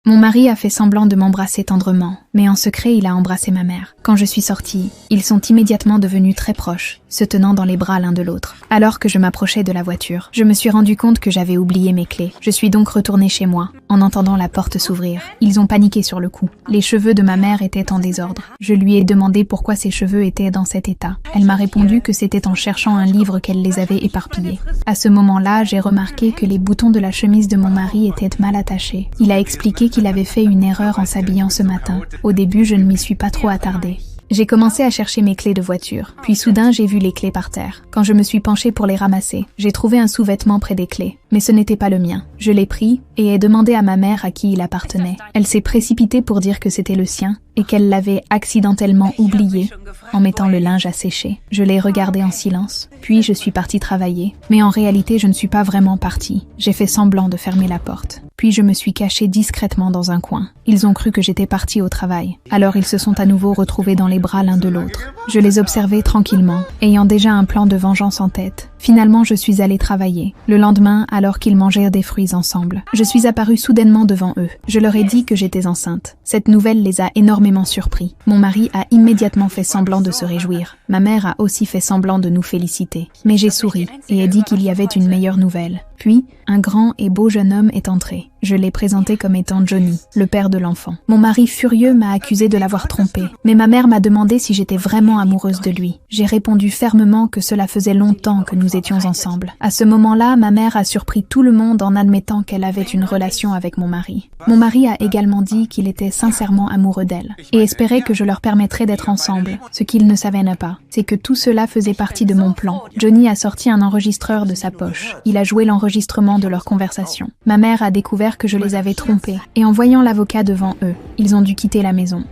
Mon mari a fait semblant de m'embrasser tendrement, mais en secret il a embrassé ma mère. Quand je suis sortie, ils sont immédiatement devenus très proches, se tenant dans les bras l'un de l'autre. Alors que je m'approchais de la voiture, je me suis rendu compte que j'avais oublié mes clés. Je suis donc retournée chez moi, en entendant la porte s'ouvrir. Ils ont paniqué sur le coup. Les cheveux de ma mère étaient en désordre. Je lui ai demandé pourquoi ses cheveux étaient dans cet état. Elle m'a répondu que c'était en cherchant un livre qu'elle les avait éparpillés. À ce moment-là, j'ai remarqué que les boutons de la chemise de mon mari étaient mal attachés. Il a expliqué qu'il avait fait une erreur en s'habillant ce matin. Au début, je ne m'y suis pas trop attardée. J'ai commencé à chercher mes clés de voiture, puis soudain j'ai vu les clés par terre. Quand je me suis penchée pour les ramasser, j'ai trouvé un sous-vêtement près des clés, mais ce n'était pas le mien. Je l'ai pris et ai demandé à ma mère à qui il appartenait. Elle s'est précipitée pour dire que c'était le sien et qu'elle l'avait accidentellement oublié en mettant le linge à sécher. Je l'ai regardé en silence, puis je suis partie travailler. Mais en réalité, je ne suis pas vraiment partie. J'ai fait semblant de fermer la porte. Puis je me suis cachée discrètement dans un coin. Ils ont cru que j'étais partie au travail. Alors ils se sont à nouveau retrouvés dans les bras l'un de l'autre. Je les observais tranquillement, ayant déjà un plan de vengeance en tête. Finalement, je suis allée travailler. Le lendemain, alors qu'ils mangèrent des fruits ensemble, je suis apparue soudainement devant eux. Je leur ai dit que j'étais enceinte. Cette nouvelle les a énormément surpris. Mon mari a immédiatement fait semblant de se réjouir. Ma mère a aussi fait semblant de nous féliciter. Mais j'ai souri et ai dit qu'il y avait une meilleure nouvelle. Puis, un grand et beau jeune homme est entré. Je l'ai présenté comme étant Johnny, le père de l'enfant. Mon mari furieux m'a accusé de l'avoir trompé, mais ma mère m'a demandé si j'étais vraiment amoureuse de lui. J'ai répondu fermement que cela faisait longtemps que nous étions ensemble. À ce moment-là, ma mère a surpris tout le monde en admettant qu'elle avait une relation avec mon mari. Mon mari a également dit qu'il était sincèrement amoureux d'elle et espérait que je leur permettrais d'être ensemble. Ce qu'il ne savait pas, c'est que tout cela faisait partie de mon plan. Johnny a sorti un enregistreur de sa poche. Il a joué l'enregistrement de leur conversation. Ma mère a découvert que je les avais trompés et en voyant l'avocat devant eux, ils ont dû quitter la maison.